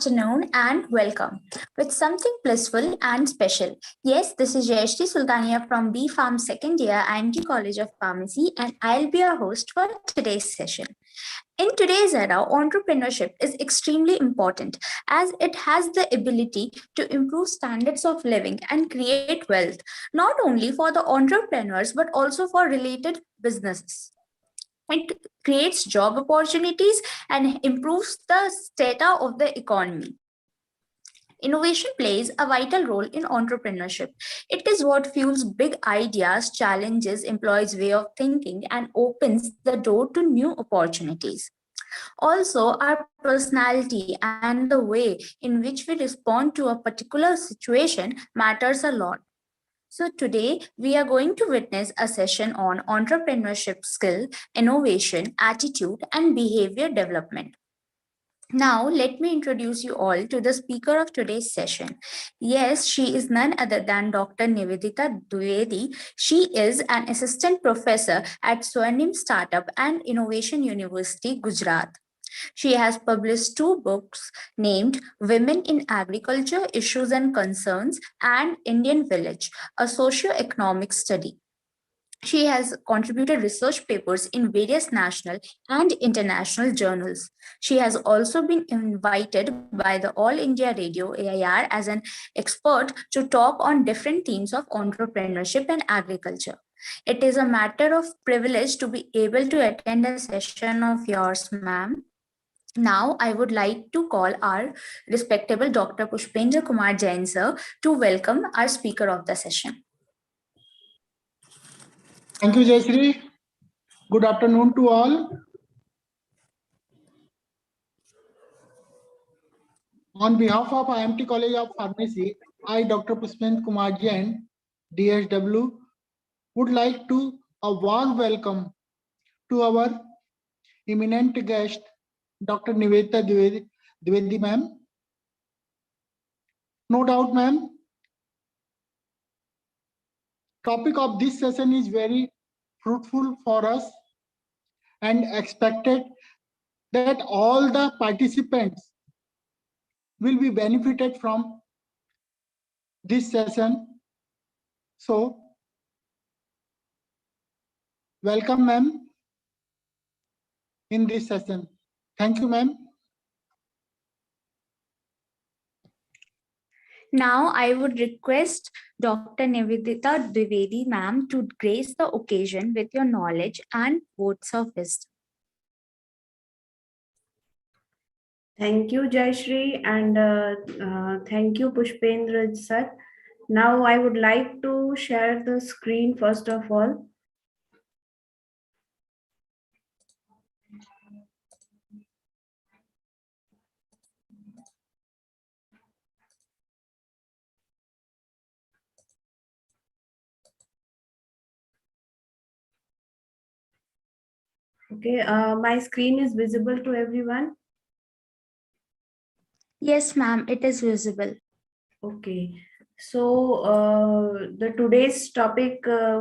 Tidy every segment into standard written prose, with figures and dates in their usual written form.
afternoon and welcome with something blissful and special. Yes, this is Jayashri Sultania from B Farm Second Year IMT College of Pharmacy, and I'll be your host for today's session. In today's era, entrepreneurship is extremely important as it has the ability to improve standards of living and create wealth, not only for the entrepreneurs but also for related businesses. It creates job opportunities and improves the strata of the economy. Innovation plays a vital role in entrepreneurship. It is what fuels big ideas, challenges employees' way of thinking, and opens the door to new opportunities. Also, our personality and the way in which we respond to a particular situation matters a lot. So, today we are going to witness a session on entrepreneurship skill, innovation, attitude, and behavior development. Now, let me introduce you all to the speaker of today's session. Yes, she is none other than Dr. Nivedita Dwivedi. She is an assistant professor at Swarnim Startup and Innovation University, Gujarat. She has published two books named Women in Agriculture Issues and Concerns and Indian Village, a socio-economic study. She has contributed research papers in various national and international journals. She has also been invited by the All India Radio AIR as an expert to talk on different themes of entrepreneurship and agriculture. It is a matter of privilege to be able to attend a session of yours, ma'am. Now, I would like to call our respectable Dr. Pushpendra Kumar Jain sir to welcome our speaker of the session. Thank you, Jayashree. Good afternoon to all. On behalf of IMT College of Pharmacy, I, Dr. Pushpendra Kumar Jain, DSW, would like to a warm welcome to our eminent guest, Dr. Nivedita Dwivedi ma'am. No doubt, ma'am, topic of this session is very fruitful for us and expected that all the participants will be benefited from this session. So, welcome, ma'am, in this session. Thank you, ma'am. Now, I would request Dr. Nivedita Dwivedi, ma'am, to grace the occasion with your knowledge and words of wisdom. Thank you, Jayashree, and thank you, Pushpendra sir. Now, I would like to share the screen first of all. Okay, my screen is visible to everyone. Yes, ma'am, it is visible. Okay, so the today's topic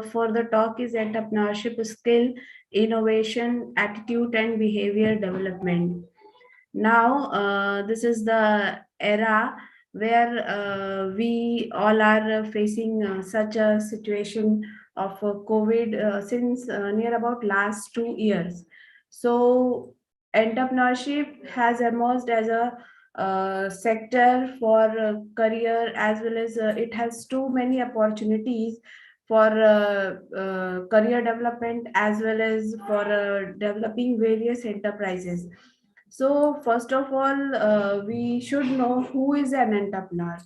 for the talk is entrepreneurship skill, innovation, attitude, and behavior development. Now, this is the era where we all are facing such a situation of COVID since near about last 2 years. So, entrepreneurship has emerged as a sector for career, as well as it has too many opportunities for career development as well as for developing various enterprises. So first of all, we should know who is an entrepreneur.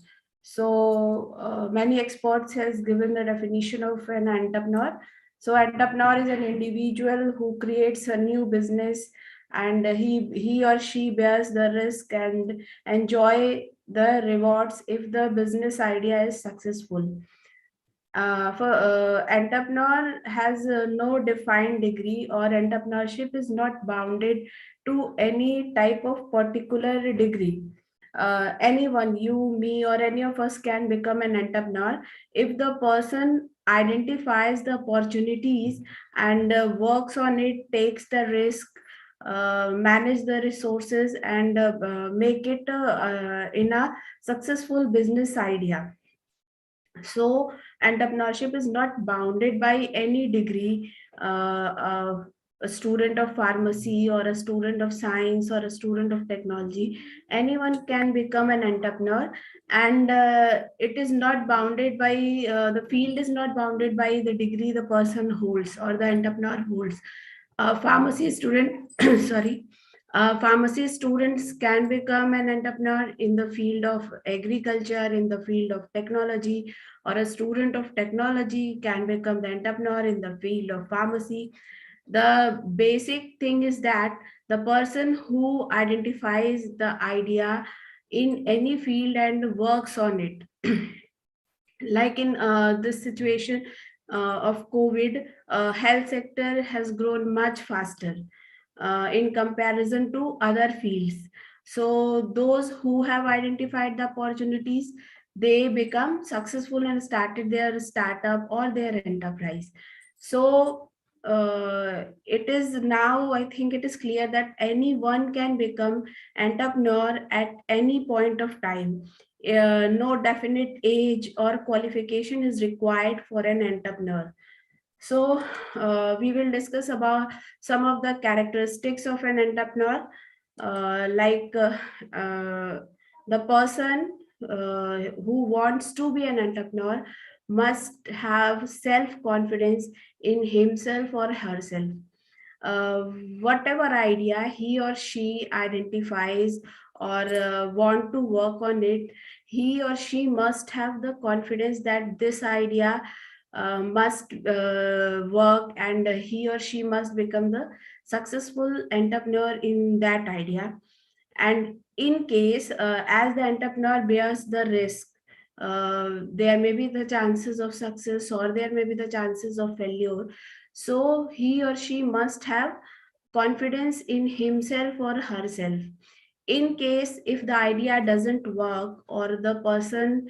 So many experts has given the definition of an entrepreneur. So entrepreneur is an individual who creates a new business, and he or she bears the risk and enjoy the rewards if the business idea is successful. For entrepreneur has no defined degree, or entrepreneurship is not bounded to any type of particular degree. Anyone, you, me, or any of us can become an entrepreneur if the person identifies the opportunities and works on it, takes the risk, manage the resources, and make it in a successful business idea. So entrepreneurship is not bounded by any degree. A student of pharmacy, or a student of science, or a student of technology, anyone can become an entrepreneur. And it is not bounded by the field is not bounded by the degree the person holds or the entrepreneur holds. Pharmacy student sorry pharmacy students can become an entrepreneur in the field of agriculture, in the field of technology, or a student of technology can become the entrepreneur in the field of pharmacy. The basic thing is that the person who identifies the idea in any field and works on it, like in this situation of COVID, health sector has grown much faster in comparison to other fields. So those who have identified the opportunities, they become successful and started their startup or their enterprise. So it is now, I think it is clear that anyone can become entrepreneur at any point of time. No definite age or qualification is required for an entrepreneur. So we will discuss about some of the characteristics of an entrepreneur, like the person who wants to be an entrepreneur must have self-confidence in himself or herself. uh, Whatever idea he or she identifies or want to work on it, he or she must have the confidence that this idea must work, and he or she must become the successful entrepreneur in that idea. And in case, as the entrepreneur bears the risk, there may be the chances of success or there may be the chances of failure. So he or she must have confidence in himself or herself. In case if the idea doesn't work or the person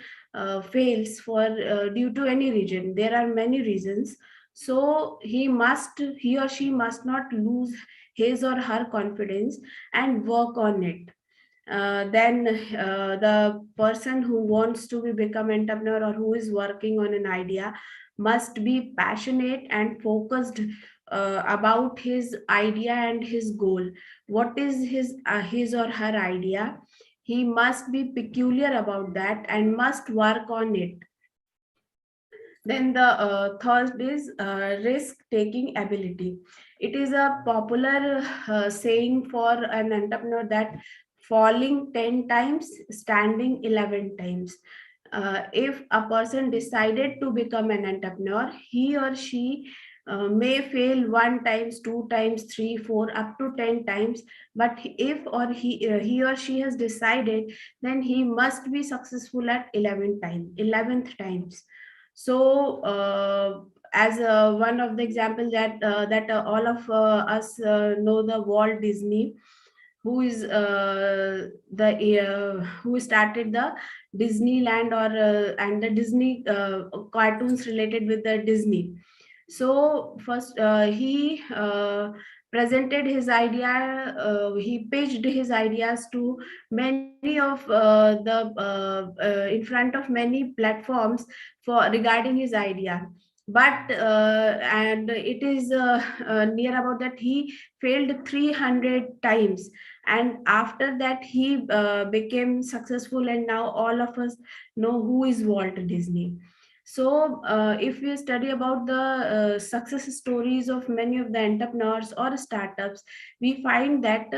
fails for due to any reason, there are many reasons. So he or she must not lose his or her confidence and work on it. Then the person who wants to become entrepreneur or who is working on an idea must be passionate and focused about his idea and his goal. What is his or her idea? He must be peculiar about that and must work on it. Then the third is risk taking ability. It is a popular saying for an entrepreneur that falling 10 times, standing 11 times. If a person decided to become an entrepreneur, he or she may fail one times, two times, three, four, up to 10 times. But if or he or she has decided, then he must be successful at 11th times. So as one of the examples that all of us know, the Walt Disney, who is the who started the Disneyland, or and the Disney cartoons related with the Disney. So first he presented his idea, he pitched his ideas to many of in front of many platforms for regarding his idea. But and it is near about that he failed 300 times, and after that he became successful, and now all of us know who is Walt Disney. So if we study about the success stories of many of the entrepreneurs or startups, we find that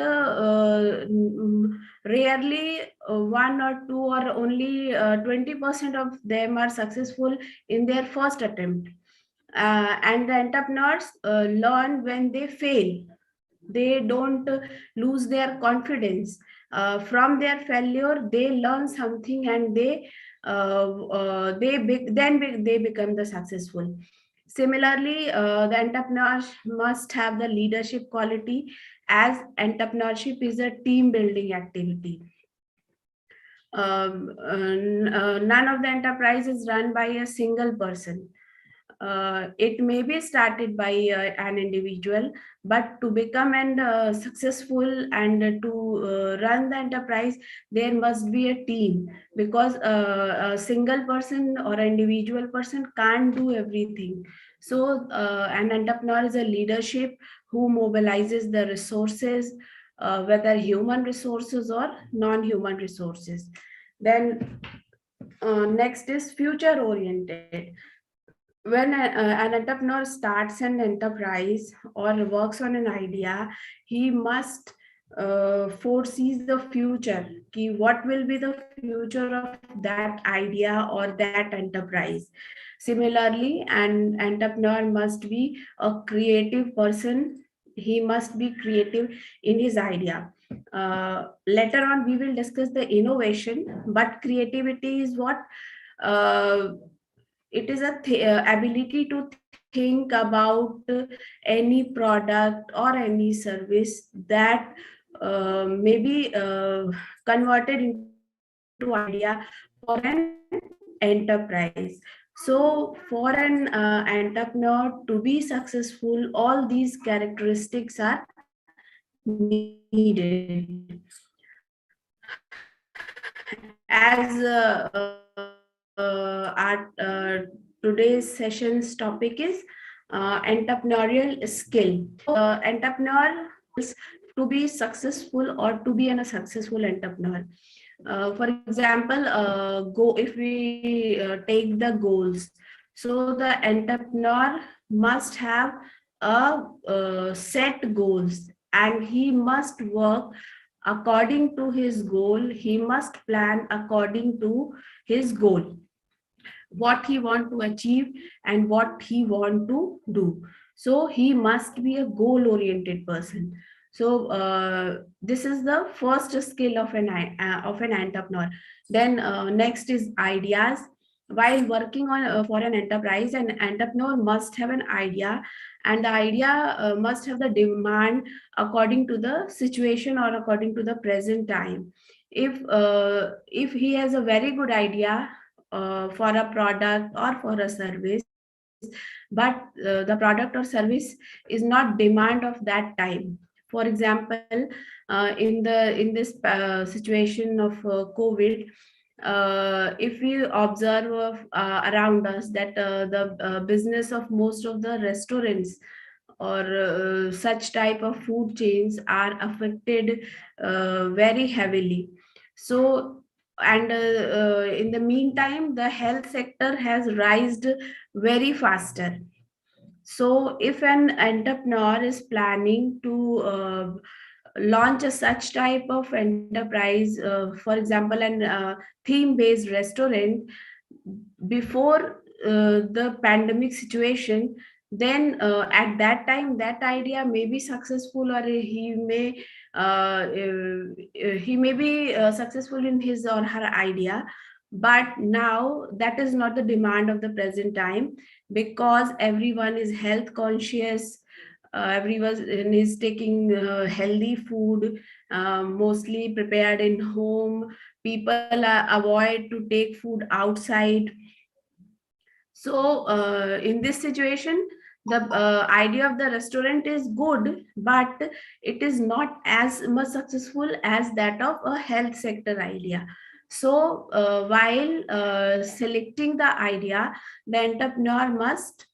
rarely one or two or only 20% of them are successful in their first attempt. And the entrepreneurs learn when they fail. They don't lose their confidence. From their failure they learn something, and they become the successful. Similarly, the entrepreneurs must have the leadership quality, as entrepreneurship is a team building activity. None of the enterprise is run by a single person. It may be started by an individual, but to become and successful and to run the enterprise, there must be a team, because a single person or an individual person can't do everything. So an entrepreneur is a leadership who mobilizes the resources, whether human resources or non-human resources. Then next is future oriented. When an entrepreneur starts an enterprise or works on an idea, he must foresees the future. What will be the future of that idea or that enterprise? Similarly, an entrepreneur must be a creative person. He must be creative in his idea. Later on, we will discuss the innovation, but creativity is what it is a ability to think about any product or any service that may be converted into idea for an enterprise. So for an entrepreneur to be successful, all these characteristics are needed. As today's session's topic is entrepreneurial skill. Entrepreneur to be successful or to be a successful entrepreneur. For example, go if we take the goals. So the entrepreneur must have a set goals, and he must work according to his goal. He must plan according to his goal, what he want to achieve and what he want to do. So he must be a goal oriented person. So this is the first skill of an entrepreneur. Then next is ideas. While working on for an enterprise, an entrepreneur must have an idea, and the idea must have the demand according to the situation or according to the present time. If he has a very good idea for a product or for a service, but the product or service is not demand of that time. For example, in this situation of COVID, if we observe around us that the business of most of the restaurants or such type of food chains are affected very heavily. So, and in the meantime, the health sector has rised very faster. So if an entrepreneur is planning to launch a such type of enterprise, for example, an theme based restaurant, before the pandemic situation, then at that time that idea may be successful, or he may be successful in his or her idea. But now that is not the demand of the present time, because everyone is health conscious. Everyone is taking healthy food, mostly prepared in home. People avoid to take food outside. So in this situation, the idea of the restaurant is good, but it is not as much successful as that of a health sector idea. So while selecting the idea, the entrepreneur must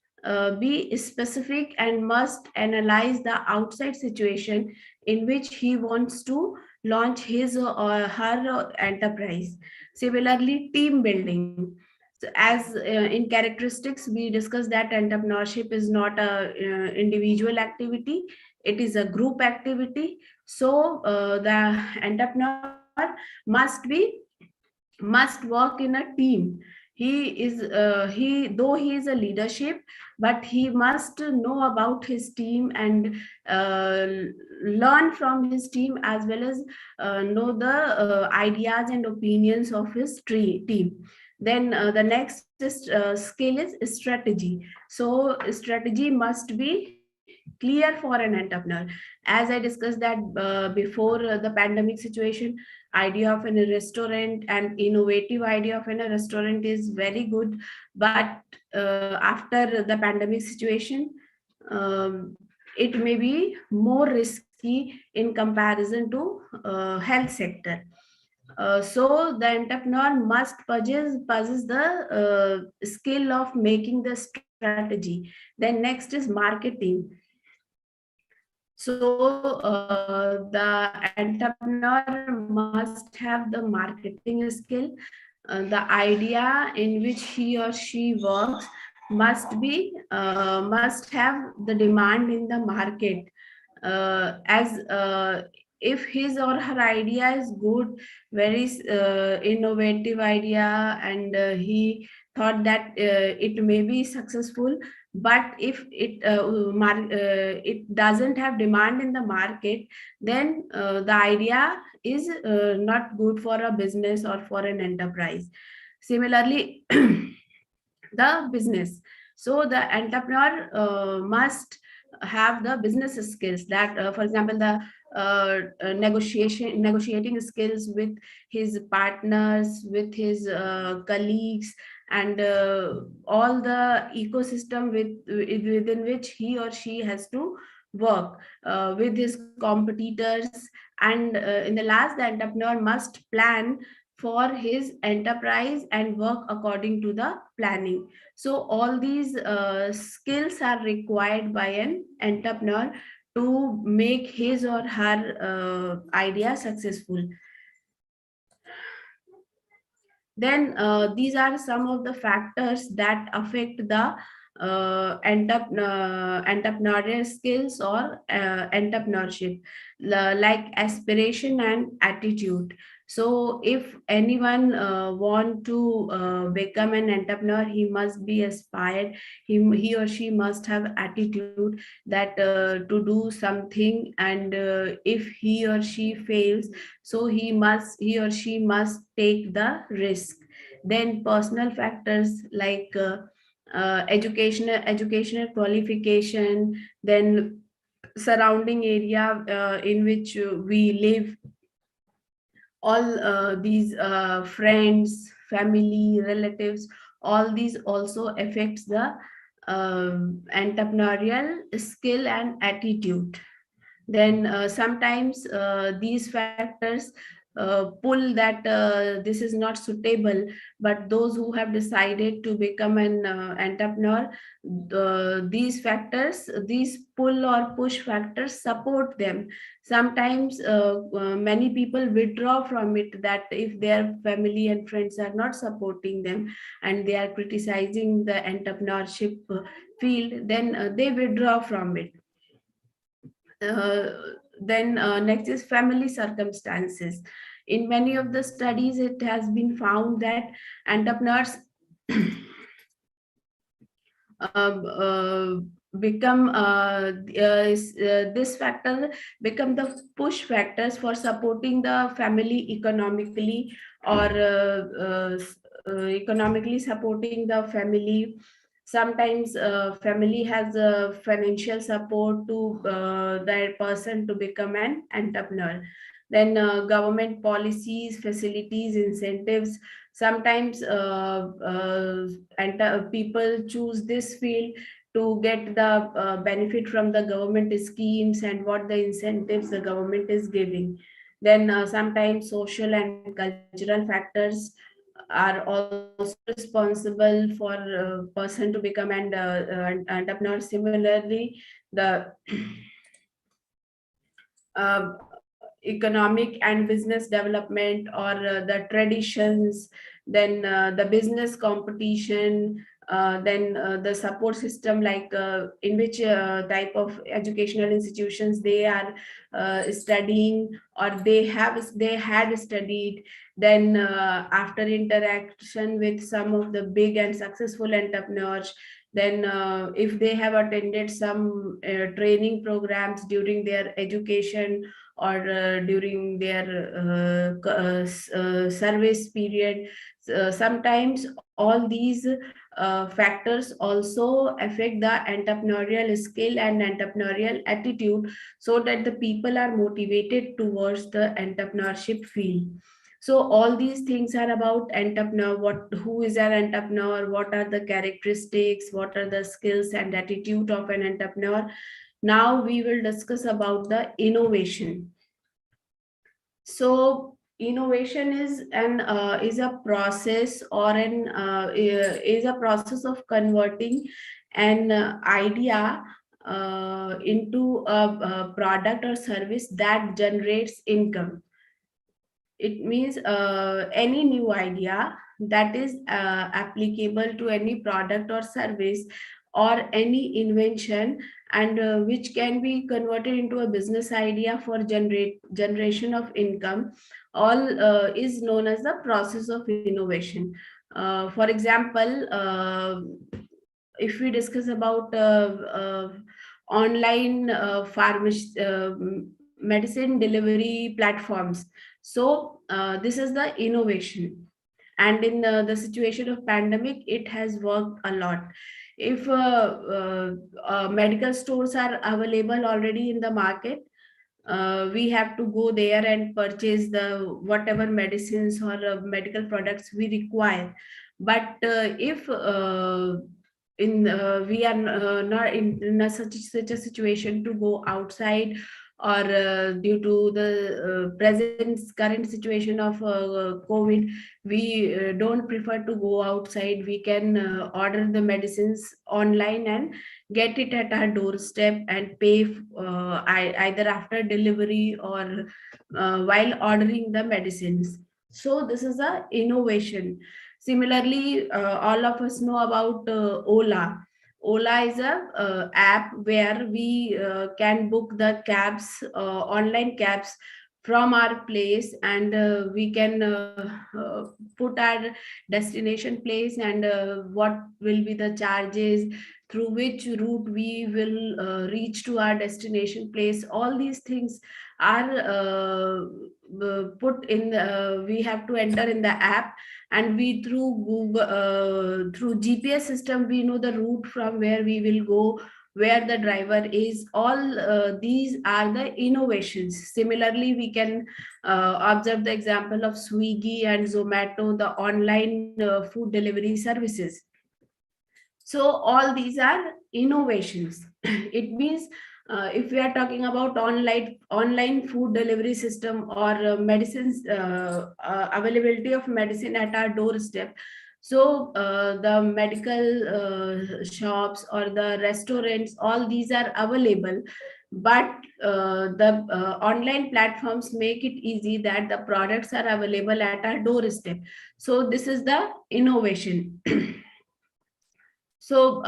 be specific and must analyze the outside situation in which he wants to launch his or her enterprise. Similarly, team building. So as in characteristics, we discussed that entrepreneurship is not a individual activity; it is a group activity. So the entrepreneur must be must work in a team. He though he is a leadership, but he must know about his team and uh, learn from his team, as well as know the ideas and opinions of his team. Then the next skill is strategy. So strategy must be clear for an entrepreneur. As I discussed that before the pandemic situation, idea of a restaurant and innovative idea of a restaurant is very good, but after the pandemic situation, it may be more risky in comparison to health sector. So the entrepreneur must possess the skill of making the strategy. Then next is marketing. So the entrepreneur must have the marketing skill. The idea in which he or she works must have the demand in the market. As if his or her idea is good, very innovative idea, and he thought that it may be successful, but if it doesn't have demand in the market, then the idea is not good for a business or for an enterprise. Similarly, the business. So the entrepreneur must have the business skills, that for example, the negotiating skills with his partners, with his colleagues, and all the ecosystem within which he or she has to work with his competitors. And in the last, the entrepreneur must plan for his enterprise and work according to the planning. So all these skills are required by an entrepreneur to make his or her idea successful. Then these are some of the factors that affect the entrepreneurial skills or entrepreneurship, like aspiration and attitude. So if anyone want to become an entrepreneur, he must be aspired. He or she must have attitude that to do something, and if he or she fails, so he or she must take the risk. Then personal factors like educational qualification, then surrounding area in which we live, all these friends, family, relatives, all these also affects the entrepreneurial skill and attitude. Then sometimes these factors pull that this is not suitable, but those who have decided to become an entrepreneur, these pull or push factors support them. Sometimes many people withdraw from it, that if their family and friends are not supporting them and they are criticizing the entrepreneurship field, then they withdraw from it. Then next is family circumstances. In many of the studies, it has been found that entrepreneurs become this factor become the push factors for supporting the family economically, or economically supporting the family. Sometimes family has financial support to that person to become an entrepreneur. Then government policies, facilities, incentives. Sometimes people choose this field to get the benefit from the government schemes and what the incentives the government is giving. Then sometimes social and cultural factors are also responsible for person to become an entrepreneur. Similarly, the economic and business development, or the traditions, then the business competition, then the support system, like in which type of educational institutions they are studying, or they had studied. Then after interaction with some of the big and successful entrepreneurs, then if they have attended some training programs during their education, or during their service period, Sometimes all these factors also affect the entrepreneurial skill and entrepreneurial attitude, so that the people are motivated towards the entrepreneurship field. So all these things are about entrepreneur, who is an entrepreneur, what are the characteristics, what are the skills and attitude of an entrepreneur. Now we will discuss about the innovation. So innovation is a process, or an is a process of converting an idea into a product or service that generates income. It means any new idea that is applicable to any product or service, or any invention, and which can be converted into a business idea for generation of income, all is known as the process of innovation. For example, if we discuss about online pharmacy, medicine delivery platforms, so this is the innovation. And in the situation of pandemic, it has worked a lot. If medical stores are available already in the market, we have to go there and purchase the whatever medicines or medical products we require. But if in we are not in such a situation to go outside, or due to the current situation of COVID, we don't prefer to go outside. We can order the medicines online and get it at our doorstep and pay either after delivery or while ordering the medicines. So this is a innovation. Similarly, all of us know about Ola. Ola is a app where we can book the cabs, online cabs from our place, and we can put our destination place, and what will be the charges, through which route we will reach to our destination place. All these things are put in we have to enter in the app, and we through Google, through GPS system, we know the route from where we will go, where the driver is. All these are the innovations. Similarly, we can observe the example of Swiggy and Zomato, the online food delivery services. So all these are innovations. It means if we are talking about online food delivery system, or medicines, availability of medicine at our doorstep, so the medical shops or the restaurants, all these are available. But the online platforms make it easy that the products are available at our doorstep. So this is the innovation. So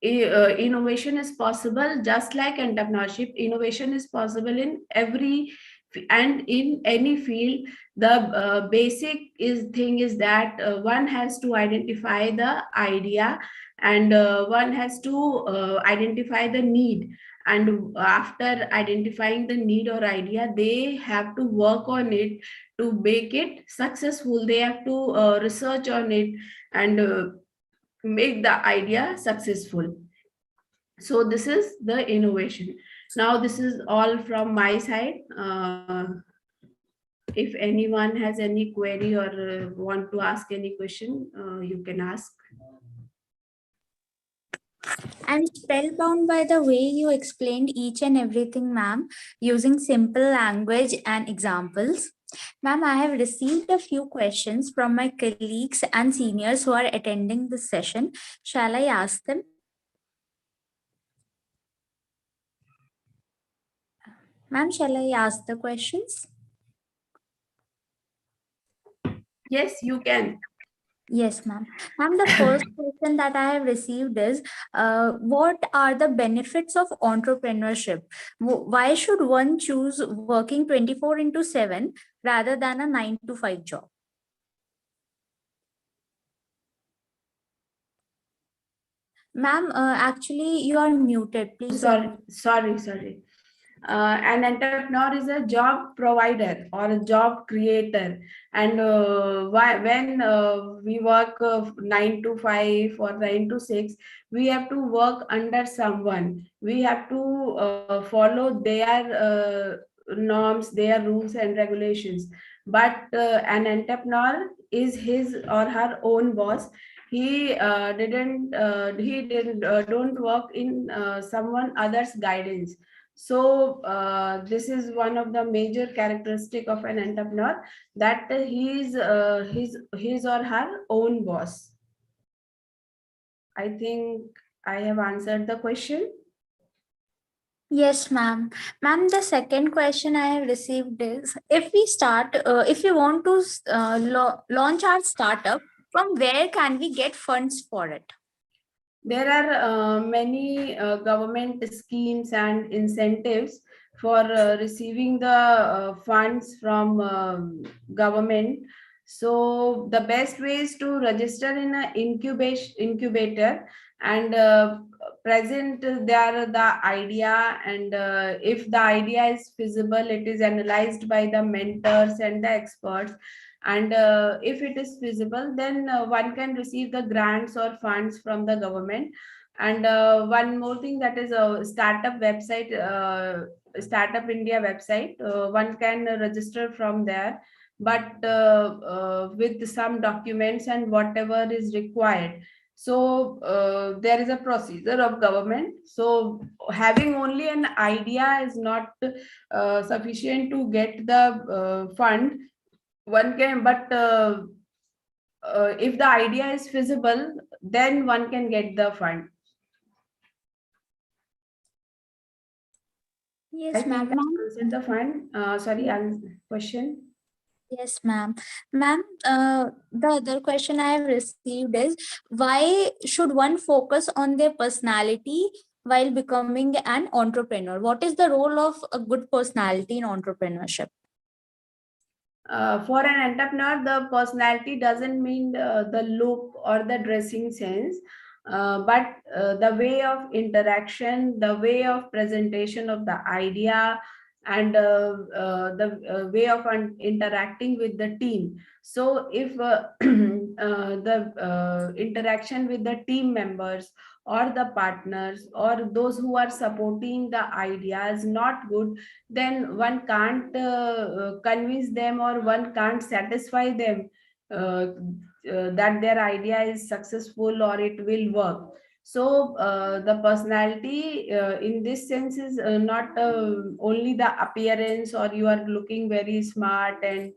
innovation is possible, just like entrepreneurship. Innovation is possible in every and in any field. The basic thing is that one has to identify the idea, and one has to identify the need. And after identifying the need or idea, they have to work on it to make it successful. They have to research on it and make the idea successful. So this is the innovation. Now this is all from my side. If anyone has any query or want to ask any question, you can ask. I'm spellbound by the way you explained each and everything, ma'am, using simple language and examples. Ma'am, I have received a few questions from my colleagues and seniors who are attending this session. Shall I ask them? Ma'am, shall I ask the questions? Yes, you can. Yes, ma'am. Ma'am, the first question that I have received is, what are the benefits of entrepreneurship? Why should one choose working 24/7 rather than a 9 to 5 job? Ma'am, actually, you are muted. Please. Sorry. An entrepreneur is a job provider or a job creator, and when we work 9 to 5 or 9 to 6, we have to work under someone. We have to follow their norms, their rules and regulations. But an entrepreneur is his or her own boss. He don't work in someone other's guidance. So this is one of the major characteristic of an entrepreneur, that he is his or her own boss. I think I have answered the question. Yes, ma'am. Ma'am, the second question I have received is, if we want to launch our startup, from where can we get funds for it? There are many government schemes and incentives for receiving the funds from government. So the best way is to register in an incubator and present there the idea, and if the idea is feasible, it is analyzed by the mentors and the experts, and if it is feasible, then one can receive the grants or funds from the government. And one more thing, that is a startup website, Startup India website, one can register from there, but with some documents and whatever is required. So there is a procedure of government. So having only an idea is not sufficient to get the fund. One can, but if the idea is feasible, then one can get the fund. Yes, I think ma'am. I answered the fund. Sorry, question. Yes, ma'am. Ma'am, the other question I have received is, why should one focus on their personality while becoming an entrepreneur? What is the role of a good personality in entrepreneurship? For an entrepreneur, the personality doesn't mean the look or the dressing sense, but the way of interaction, the way of presentation of the idea, and the way of interacting with the team. So if the interaction with the team members or the partners or those who are supporting the idea is not good, then one can't convince them, or one can't satisfy them that their idea is successful or it will work. So the personality in this sense is not only the appearance, or you are looking very smart and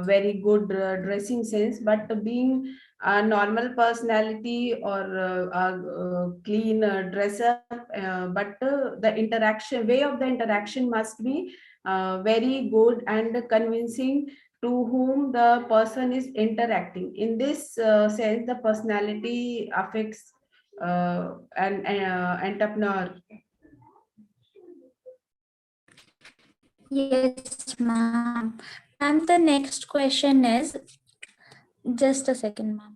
very good dressing sense, but being a normal personality or a clean dresser, but the interaction, way of the interaction must be very good and convincing to whom the person is interacting. In this sense, the personality affects an entrepreneur. Yes, ma'am. Ma'am, the next question is, just a second, ma'am.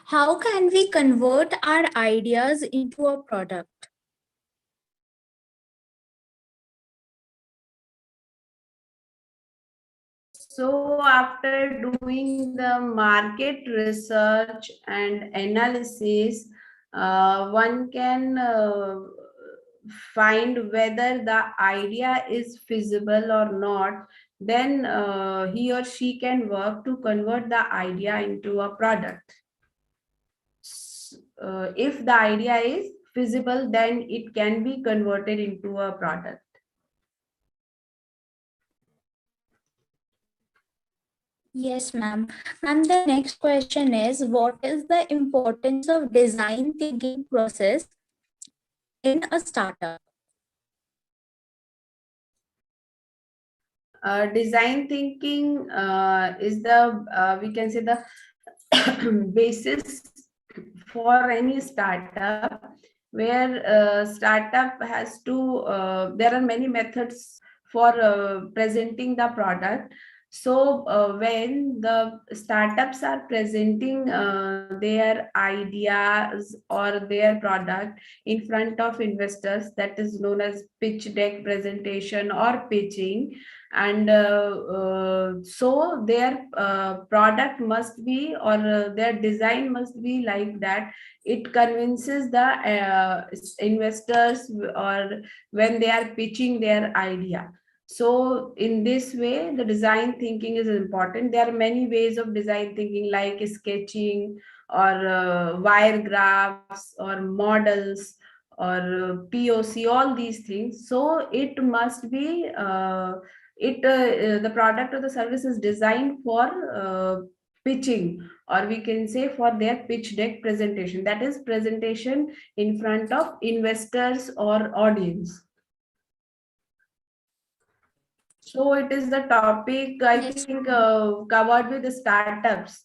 How can we convert our ideas into a product? So after doing the market research and analysis, one can find whether the idea is feasible or not. Then he or she can work to convert the idea into a product. If the idea is feasible, then it can be converted into a product. Yes, ma'am. And the next question is, what is the importance of design thinking process in a startup? Design thinking is the we can say the basis for any startup, where startup has to there are many methods for presenting the product. So when the startups are presenting their ideas or their product in front of investors, that is known as pitch deck presentation or pitching, and so their product must be, or their design must be like that it convinces the investors, or when they are pitching their idea. So in this way, the design thinking is important. There are many ways of design thinking, like sketching or wire graphs or models or POC, all these things. So it must be the product or the service is designed for pitching, or we can say for their pitch deck presentation, that is presentation in front of investors or audience. So it is the topic, I Yes, think, ma'am. covered with the startups.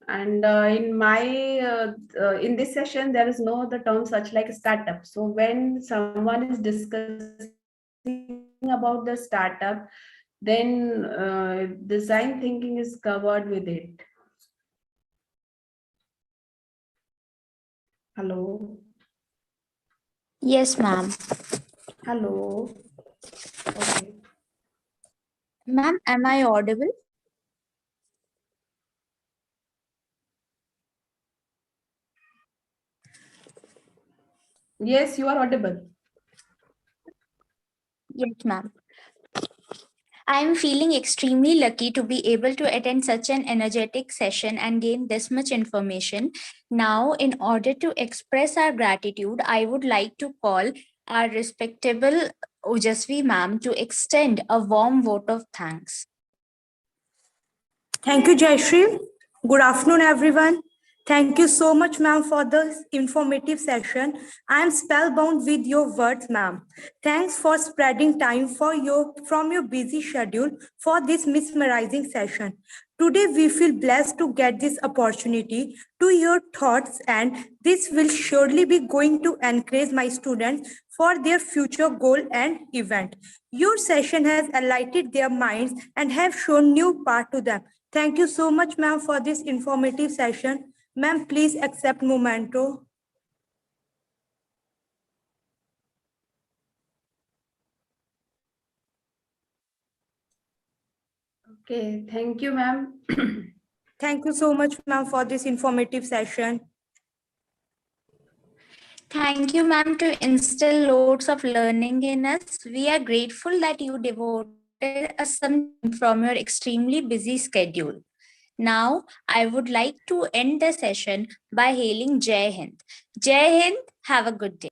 And in this session, there is no the term such like startup. So when someone is discussing about the startup, then design thinking is covered with it. Hello. Yes, ma'am. Hello. Okay. Ma'am, am I audible? Yes, you are audible. Yes, ma'am. I am feeling extremely lucky to be able to attend such an energetic session and gain this much information. Now, in order to express our gratitude, I would like to call our respectable Ojasvi ma'am to extend a warm vote of thanks. Thank you, Jayashree. Good afternoon, everyone. Thank you so much, ma'am, for this informative session. I am spellbound with your words, ma'am. Thanks for spreading time from your busy schedule for this mesmerizing session. Today, we feel blessed to get this opportunity to hear thoughts, and this will surely be going to encourage my students for their future goal and event. Your session has enlightened their minds and have shown new path to them. Thank you so much, ma'am, for this informative session. Ma'am, please accept memento. Okay, thank you, ma'am. Thank you so much, ma'am, for this informative session. Thank you, ma'am, to instill loads of learning in us. We are grateful that you devoted us some time from your extremely busy schedule. Now, I would like to end the session by hailing Jai Hind. Jai Hind, have a good day.